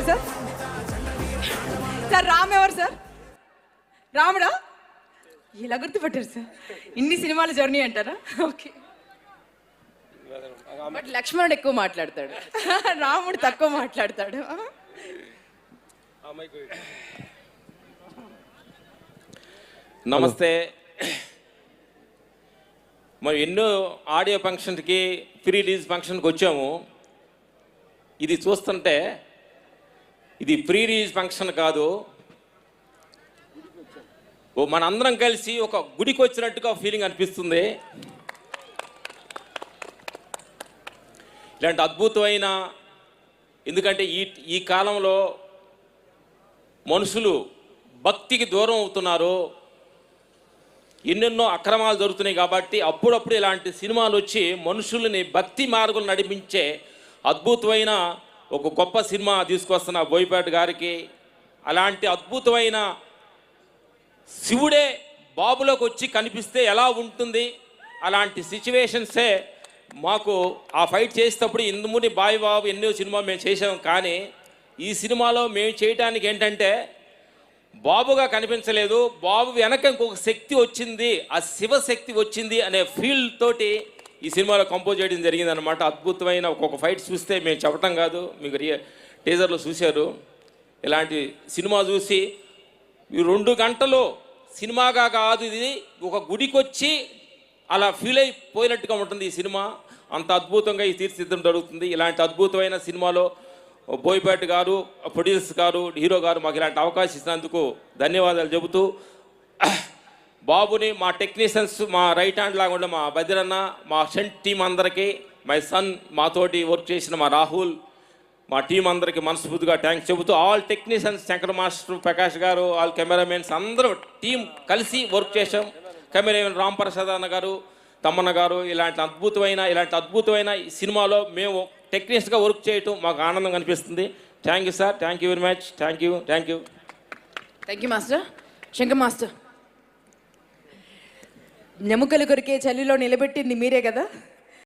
Sir? Sir Ram ఎవరు sir? రాముడా? ఇలా గుర్తుపట్టారు సార్? ఇన్ని సినిమాల జర్నీ అంటారా? ఓకే. బట్ లక్ష్మణుడు ఎక్కువ మాట్లాడతాడు, రాముడు తక్కువ మాట్లాడతాడు. నమస్తే. మనం ఎన్నో ఆడియో ఫంక్షన్కి ప్రీ రిలీజ్ ఫంక్షన్కి వచ్చాము. ఇది చూస్తుంటే ఇది ప్రీ రిలీజ్ ఫంక్షన్ కాదు, మనందరం కలిసి ఒక గుడికి వచ్చినట్టుగా ఫీలింగ్ అనిపిస్తుంది. ఇలాంటి అద్భుతమైన, ఎందుకంటే ఈ కాలంలో మనుషులు భక్తికి దూరం అవుతున్నారు, ఎన్నెన్నో అక్రమాలు జరుగుతున్నాయి. కాబట్టి అప్పుడప్పుడు ఇలాంటి సినిమాలు వచ్చి మనుషుల్ని భక్తి మార్గం నడిపించే అద్భుతమైన ఒక గొప్ప సినిమా తీసుకొస్తున్న బోయపాటి గారికి, అలాంటి అద్భుతమైన శివుడే బాబులోకి వచ్చి కనిపిస్తే ఎలా ఉంటుంది, అలాంటి సిచ్యువేషన్సే మాకు ఆ ఫైట్ చేసేటప్పుడు ఇందుముని బాయ్ బాబు ఎన్నో సినిమా మేము చేసాం. కానీ ఈ సినిమాలో మేము చేయడానికి ఏంటంటే బాబుగా కనిపించలేదు, బాబు వెనక ఇంకొక శక్తి వచ్చింది, ఆ శివశక్తి వచ్చింది అనే ఫీల్ తోటి ఈ సినిమాలో కంపోజ్ చేయడం జరిగిందనమాట. అద్భుతమైన ఒక్కొక్క ఫైట్ చూస్తే మేము చెప్పటం కాదు, మీకు టీజర్లో చూశారు. ఇలాంటి సినిమా చూసి ఈ 2 గంటలు సినిమాగా కాదు, ఇది ఒక గుడికి వచ్చి అలా ఫీల్ అయిపోయినట్టుగా ఉంటుంది ఈ సినిమా. అంత అద్భుతంగా ఈ తీర్చిదిద్దడం జరుగుతుంది. ఇలాంటి అద్భుతమైన సినిమాలో బోయపాటి గారు, ప్రొడ్యూసర్ గారు, హీరో గారు మాకు ఇలాంటి అవకాశం ఇచ్చినందుకు ధన్యవాదాలు చెబుతూ, బాబుని మా టెక్నీషియన్స్, మా రైట్ హ్యాండ్ లాగా ఉండే మా బదిరన్న, మా సెంట్ టీం అందరికీ, మై సన్, మాతోటి వర్క్ చేసిన మా రాహుల్, మా టీం అందరికీ మనస్ఫూర్తిగా థ్యాంక్స్ చెబుతూ, all technicians, Shankar master, Prakash గారు, ఆల్ కెమెరామెన్స్ అందరూ టీం కలిసి వర్క్ చేసాం. కెమెరామెన్ రామ్ ప్రసాద్ అన్న గారు, తమ్మన్న గారు, ఇలాంటి అద్భుతమైన ఈ సినిమాలో మేము టెక్నీషియన్స్గా వర్క్ చేయటం మాకు ఆనందంగా అనిపిస్తుంది. Thank you sir, thank you very much, thank you. Thank you master. Shankar master, నెముకలు కొరికే చలిలో నిలబెట్టింది మీరే కదా?